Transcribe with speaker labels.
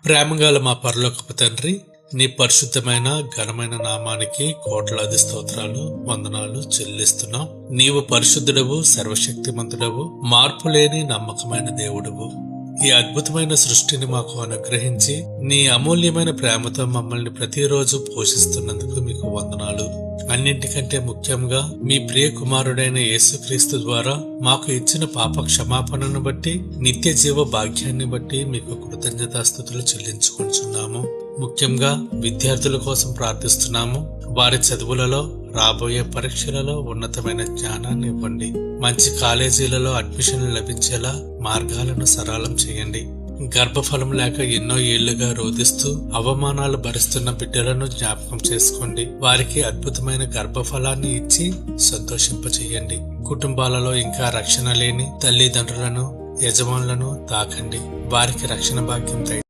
Speaker 1: ప్రేమగల మా పరలోకపు తండ్రి, నీ పరిశుద్ధమైన ఘనమైన నామానికి కోట్లాది స్తోత్రాలు, వందనాలు చెల్లిస్తున్నాం. నీవు పరిశుద్ధుడవు, సర్వశక్తిమంతుడవు, మార్పులేని నమ్మకమైన దేవుడవు. ఈ అద్భుతమైన సృష్టిని మాకు అనుగ్రహించి నీ అమూల్యమైన ప్రేమతో మమ్మల్ని ప్రతిరోజు పోషిస్తున్నందుకు మీకు వందనాలు. అన్నింటికంటే ముఖ్యంగా మీ ప్రియ కుమారుడైన యేసుక్రీస్తు ద్వారా మాకు ఇచ్చిన పాప క్షమాపణను బట్టి, నిత్య జీవ భాగ్యాన్ని బట్టి మీకు కృతజ్ఞతాస్తుతులు చెల్లించుకుంటున్నాము. ముఖ్యంగా విద్యార్థుల కోసం ప్రార్థిస్తున్నాము. వారి చదువులలో, రాబోయే పరీక్షలలో ఉన్నతమైన జ్ఞానాన్ని ఇవ్వండి. మంచి కాలేజీలలో అడ్మిషన్లు లభించేలా మార్గాలను సరళం చేయండి. గర్భఫలం లేక ఎన్నో ఏళ్లుగా రోధిస్తూ అవమానాలు భరిస్తున్న బిడ్డలను జ్ఞాపకం చేసుకోండి. వారికి అద్భుతమైన గర్భఫలాన్ని ఇచ్చి సంతోషింపచేయండి. కుటుంబాలలో ఇంకా రక్షణ లేని తల్లిదండ్రులను, యజమానులను తాకండి. వారికి రక్షణ భాగ్యం